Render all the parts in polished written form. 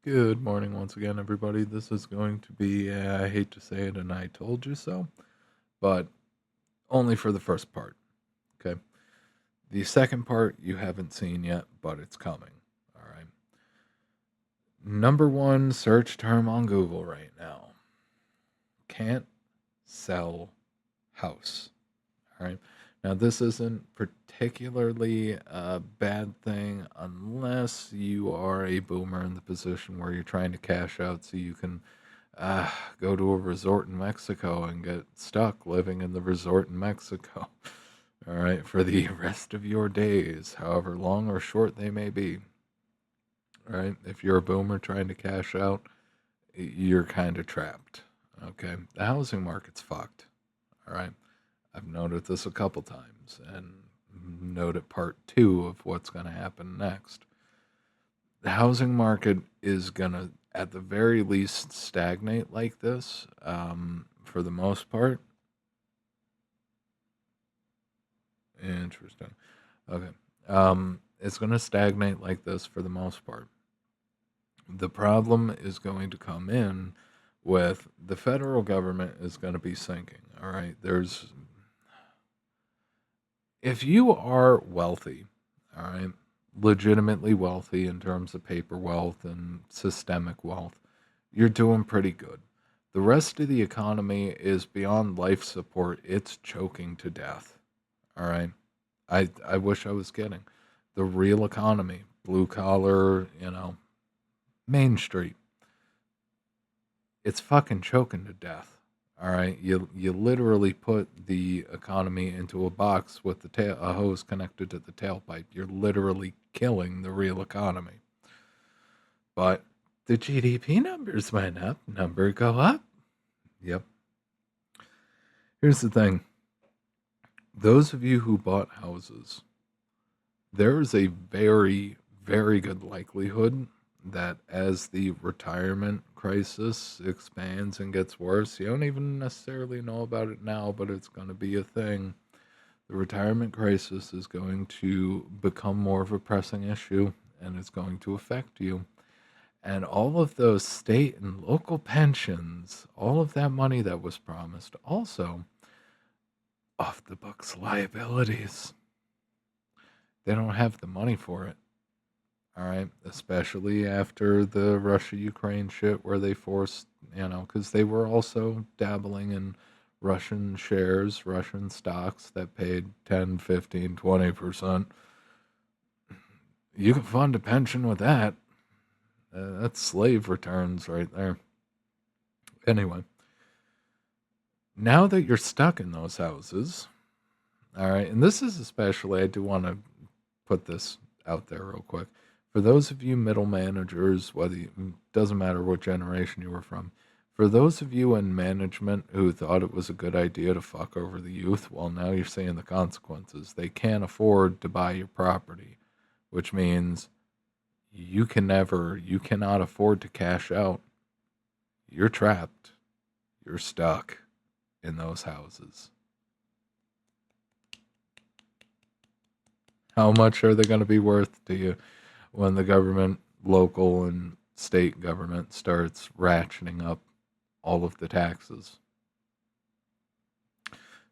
Good morning once again, everybody. This is going to be, I hate to say it, and I told you so, but only for the first part. Okay. The second part you haven't seen yet, but it's coming. All right. Number one search term on Google right now: can't sell house. All right. Now, this isn't particularly a bad thing unless you are a boomer in the position where you're trying to cash out so you can uh, go to a resort in Mexico and get stuck living in the resort in Mexico. All right, for the rest of your days, however long or short they may be. All right, if you're a boomer trying to cash out, you're kind of trapped. Okay, the housing market's fucked. All right, I've noted this a couple times and noted part two of what's going to happen next. The housing market is going to, at the very least, stagnate like this for the most part. Interesting. Okay. It's going to stagnate like this for the most part. The problem is going to come in with the federal government is going to be sinking. All right. If you are wealthy, all right, legitimately wealthy in terms of paper wealth and systemic wealth, you're doing pretty good. The rest of the economy is beyond life support. It's choking to death. All right. I wish I was kidding. The real economy, blue collar, Main Street, it's fucking choking to death. All right. You literally put the economy into a box with a hose connected to the tailpipe. You're literally killing the real economy. But the GDP numbers went up. Number go up. Yep. Here's the thing. Those of you who bought houses, there is a very, very good likelihood that as the retirement crisis expands and gets worse, you don't even necessarily know about it now, but it's going to be a thing. The retirement crisis is going to become more of a pressing issue and it's going to affect you. And all of those state and local pensions, all of that money that was promised, also off the books liabilities. They don't have the money for it. All right, especially after the Russia Ukraine shit where they forced, because they were also dabbling in Russian shares, Russian stocks that paid 10, 15, 20%. You can fund a pension with that. That's slave returns right there. Anyway, now that you're stuck in those houses, all right, and this is especially, I do want to put this out there real quick. For those of you middle managers, doesn't matter what generation you were from, for those of you in management who thought it was a good idea to fuck over the youth, well, now you're seeing the consequences. They can't afford to buy your property, which means you cannot afford to cash out. You're trapped. You're stuck in those houses. How much are they going to be worth to you when the government, local and state government, starts ratcheting up all of the taxes?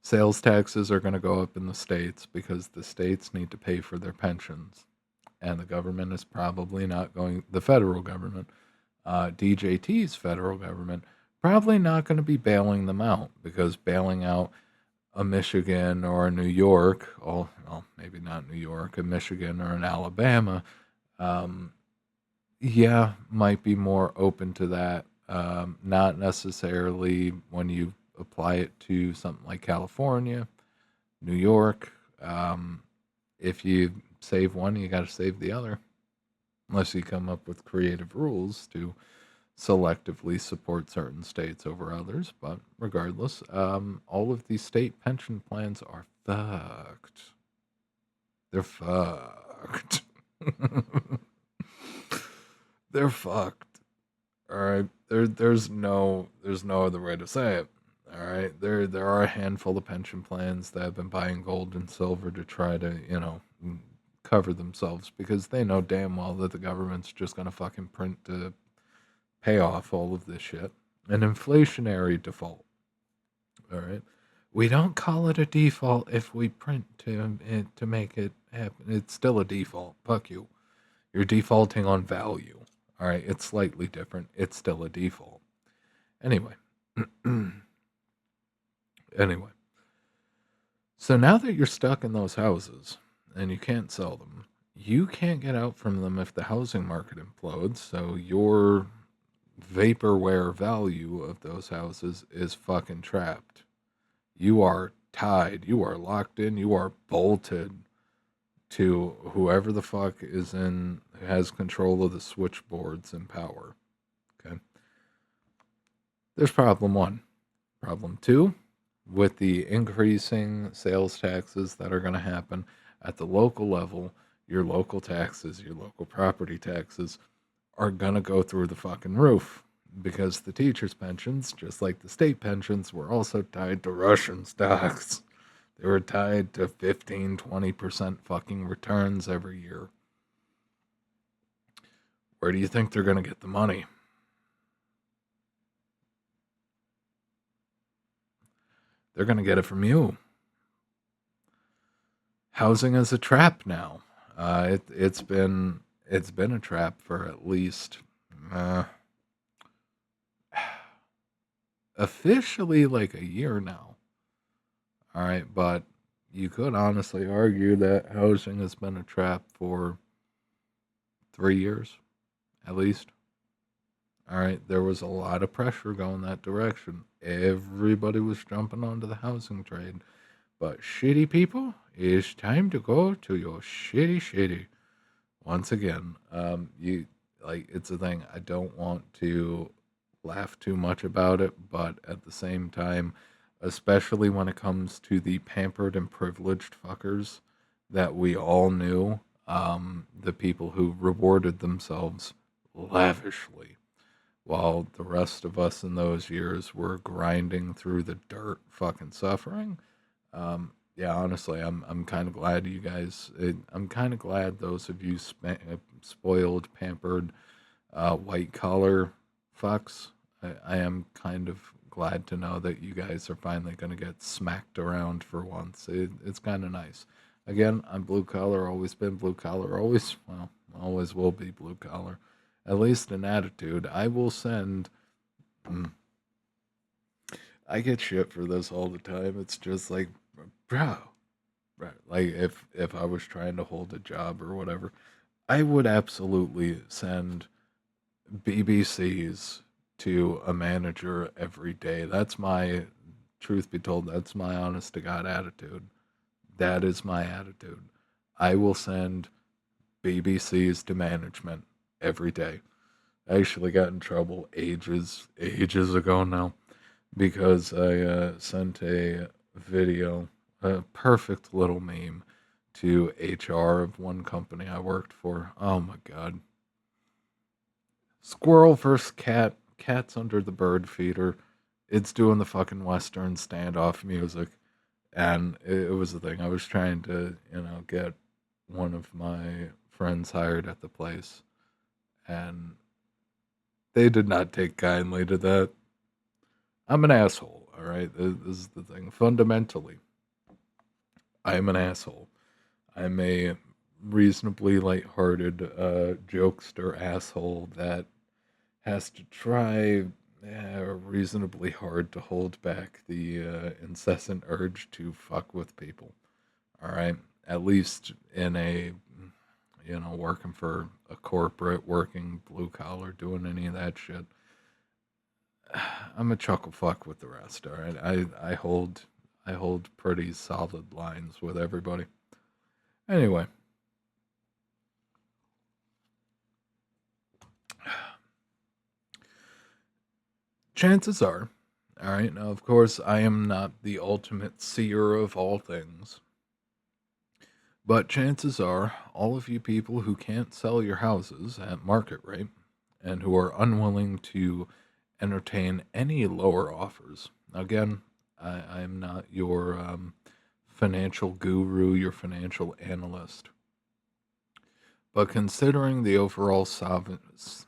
Sales taxes are going to go up in the states because the states need to pay for their pensions. And the government is probably not going, the federal government, DJT's federal government, probably not going to be bailing them out because bailing out a Michigan or a New York, oh, well, maybe not New York, a Michigan or an Alabama, um, yeah, might be more open to that. Not necessarily when you apply it to something like California, New York. If you save one, you got to save the other, unless you come up with creative rules to selectively support certain states over others. But regardless, all of these state pension plans are fucked. They're fucked. They're fucked. All right. There's no other way to say it. All right. There are a handful of pension plans that have been buying gold and silver to try to, cover themselves because they know damn well that the government's just gonna fucking print pay off all of this shit. An inflationary default. All right. We don't call it a default if we print to make it happen. It's still a default. Fuck you. You're defaulting on value. All right. It's slightly different. It's still a default. Anyway. Anyway. So now that you're stuck in those houses and you can't sell them, you can't get out from them if the housing market implodes. So your vaporware value of those houses is fucking trapped. You are tied. You are locked in. You are bolted to whoever the fuck has control of the switchboards and power. Okay. There's problem one. Problem two, with the increasing sales taxes that are going to happen at the local level, your local taxes, your local property taxes are going to go through the fucking roof because the teachers' pensions, just like the state pensions, were also tied to Russian stocks. They were tied to 15, 20% fucking returns every year. Where do you think they're going to get the money? They're going to get it from you. Housing is a trap now. It's been a trap for at least officially like a year now. All right, but you could honestly argue that housing has been a trap for 3 years at least. All right, there was a lot of pressure going that direction. Everybody was jumping onto the housing trade. But shitty people, it's time to go to your shitty. Once again, it's a thing. I don't want to laugh too much about it, but at the same time, especially when it comes to the pampered and privileged fuckers that we all knew, the people who rewarded themselves lavishly, while the rest of us in those years were grinding through the dirt fucking suffering. Yeah, honestly, I'm kind of glad you guys. I'm kind of glad those of you spoiled, pampered, white collar fucks. I am kind of glad to know that you guys are finally going to get smacked around for once. It's kind of nice. Again, I'm blue collar. Always been blue collar. Always will be blue collar. At least in attitude. I will send. I get shit for this all the time. It's just like, bro, right? Like if I was trying to hold a job or whatever, I would absolutely send BBCs to a manager every day. That's my truth be told. That's my honest to God attitude. That is my attitude. I will send BBCs to management every day. I actually got in trouble ages ago now because I sent a video, a perfect little meme, to HR of one company I worked for. Oh my god. Squirrel versus cat. Cat's under the bird feeder. It's doing the fucking Western standoff music. And it was the thing. I was trying to, get one of my friends hired at the place. And they did not take kindly to that. I'm an asshole, all right? This is the thing. Fundamentally, I am an asshole. I'm a reasonably lighthearted jokester asshole that has to try reasonably hard to hold back the incessant urge to fuck with people. All right? At least in a, working for a corporate, working blue collar, doing any of that shit. I'm a chuckle fuck with the rest. All right, I hold pretty solid lines with everybody. Anyway, chances are, all right. Now, of course, I am not the ultimate seer of all things, but chances are, all of you people who can't sell your houses at market rate and who are unwilling to entertain any lower offers. Again, I am not your financial guru, your financial analyst. But considering the overall sovereignty,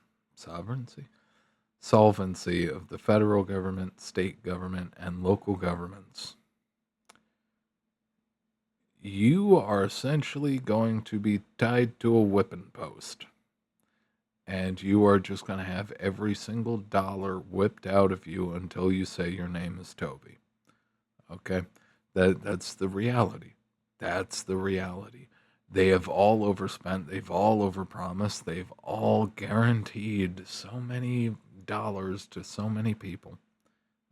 solvency of the federal government, state government, and local governments, you are essentially going to be tied to a whipping post. And you are just going to have every single dollar whipped out of you until you say your name is Toby. Okay? That's the reality. That's the reality. They have all overspent, they've all overpromised, they've all guaranteed so many dollars to so many people.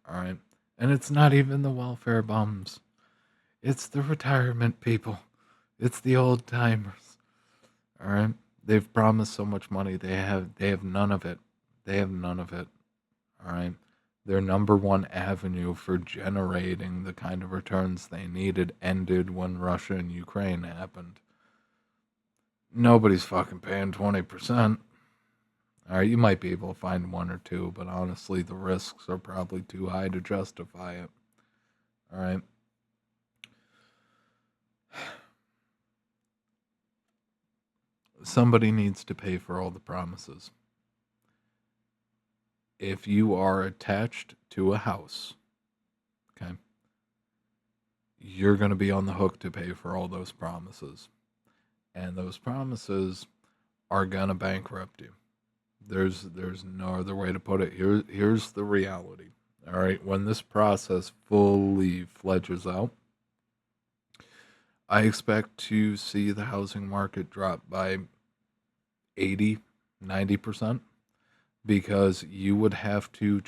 All right? And it's not even the welfare bums. It's the retirement people. It's the old timers. All right? They've promised so much money. They have none of it. They have none of it. All right? Their number one avenue for generating the kind of returns they needed ended when Russia and Ukraine happened. Nobody's fucking paying 20%. All right, you might be able to find one or two, but honestly, the risks are probably too high to justify it. All right. Somebody needs to pay for all the promises. If you are attached to a house, okay, you're going to be on the hook to pay for all those promises. And those promises are going to bankrupt you. There's no other way to put it. Here's the reality. All right, when this process fully fledges out, I expect to see the housing market drop by 80, 90%, because you would have to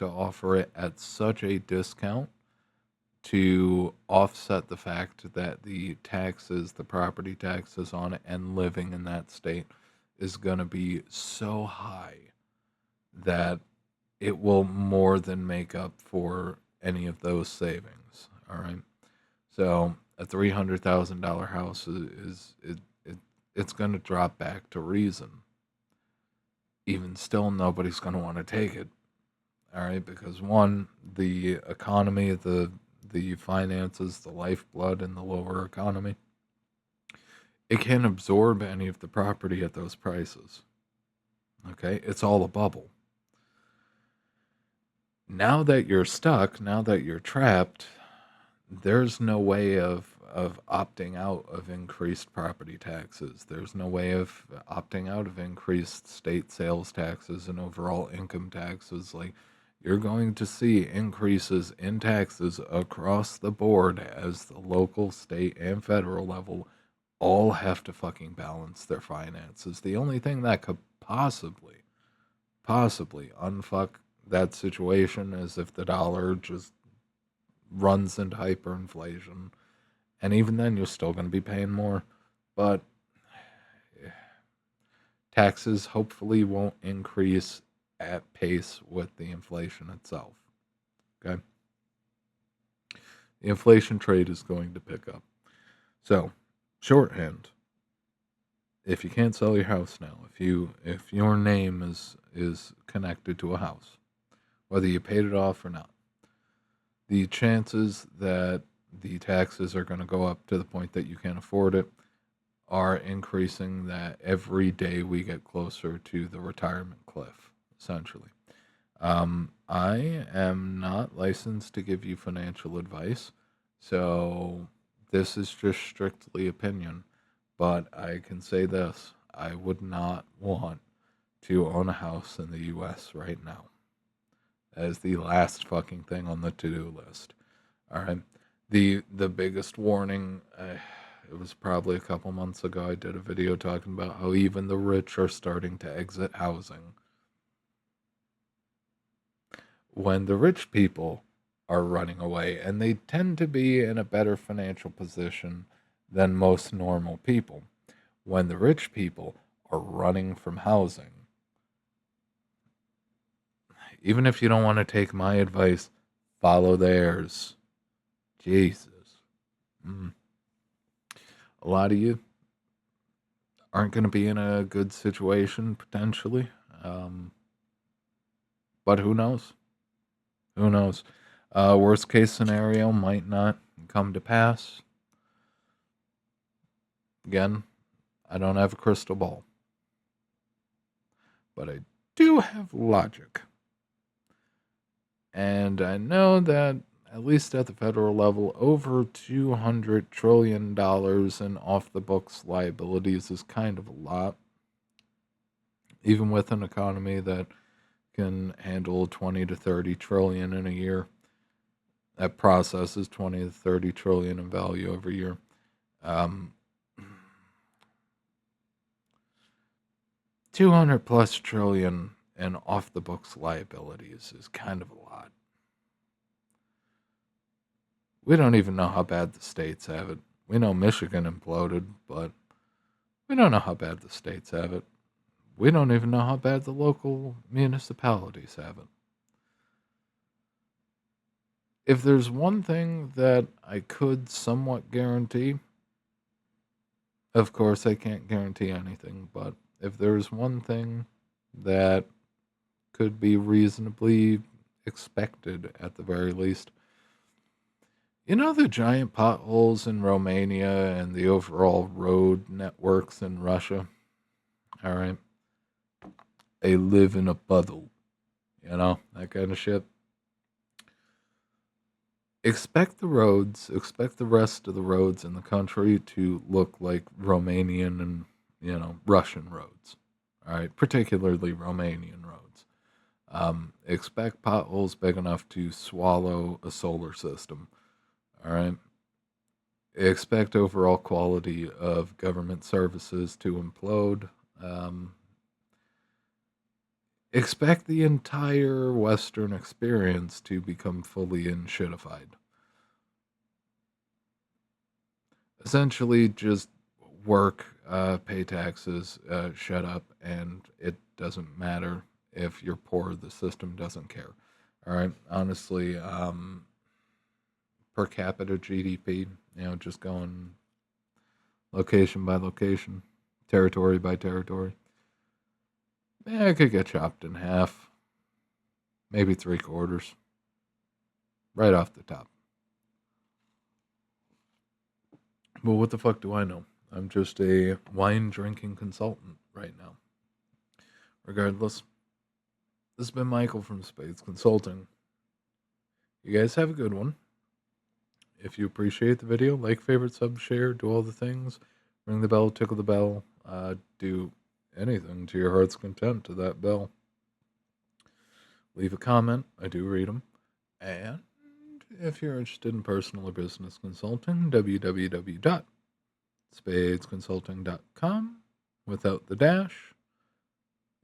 offer it at such a discount to offset the fact that the property taxes on it and living in that state is going to be so high that it will more than make up for any of those savings. All right. So a $300,000 house it's going to drop back to reason. Even still, nobody's going to want to take it. All right, because one, the economy, the finances, the lifeblood in the lower economy, it can't absorb any of the property at those prices. Okay, it's all a bubble. Now that you're stuck, now that you're trapped, there's no way of opting out of increased property taxes. There's no way of opting out of increased state sales taxes and overall income taxes. Like, you're going to see increases in taxes across the board as the local, state, and federal level all have to fucking balance their finances. The only thing that could possibly unfuck that situation is if the dollar just runs into hyperinflation. And even then, you're still going to be paying more. But taxes hopefully won't increase at pace with the inflation itself. Okay? The inflation trade is going to pick up. So, shorthand, if you can't sell your house now, if your name is connected to a house, whether you paid it off or not, the chances that the taxes are going to go up to the point that you can't afford it are increasing, that every day we get closer to the retirement cliff, essentially. I am not licensed to give you financial advice, so this is just strictly opinion. But I can say this: I would not want to own a house in the U.S. right now. That is the last fucking thing on the to-do list. All right. The biggest warning, it was probably a couple months ago. I did a video talking about how even the rich are starting to exit housing. When the rich people are running away, and they tend to be in a better financial position than most normal people. When the rich people are running from housing, even if you don't want to take my advice, follow theirs. Jesus. A lot of you aren't going to be in a good situation potentially. But who knows? Who knows? Worst case scenario might not come to pass. Again, I don't have a crystal ball. But I do have logic. And I know that, at least at the federal level, over $200 trillion in off the books liabilities is kind of a lot, even with an economy that can handle 20 to 30 trillion in a year. That processes 20 to 30 trillion in value every year. Um, 200 plus trillion in off the books liabilities is kind of a lot. We don't even know how bad the states have it. We know Michigan imploded, but we don't know how bad the states have it. We don't even know how bad the local municipalities have it. If there's one thing that I could somewhat guarantee, of course I can't guarantee anything, but if there's one thing that could be reasonably expected at the very least, you know the giant potholes in Romania and the overall road networks in Russia? All right. They live in a puddle, that kind of shit. Expect the rest of the roads in the country to look like Romanian and, Russian roads. All right. Particularly Romanian roads. Expect potholes big enough to swallow a solar system. All right. Expect overall quality of government services to implode. Expect the entire Western experience to become fully shitified. Essentially, just work, pay taxes, shut up, and it doesn't matter if you're poor. The system doesn't care. All right. Honestly, per capita GDP, just going location by location, territory by territory. Yeah, it could get chopped in half, maybe three quarters, right off the top. But what the fuck do I know? I'm just a wine drinking consultant right now. Regardless, this has been Michael from Spades Consulting. You guys have a good one. If you appreciate the video, like, favorite, sub, share, do all the things. Ring the bell, tickle the bell, do anything to your heart's content to that bell. Leave a comment. I do read them. And if you're interested in personal or business consulting, www.spadesconsulting.com without the dash.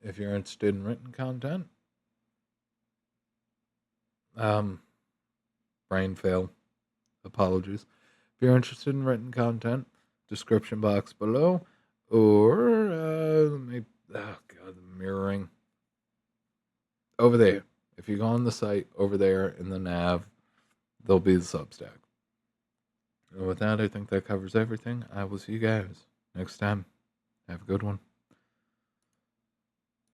If you're interested in written content, brain fail. Apologies. If you're interested in written content, description box below, or the mirroring over there. If you go on the site over there in the nav, there'll be the Substack. And with that, I think that covers everything. I will see you guys next time. Have a good one.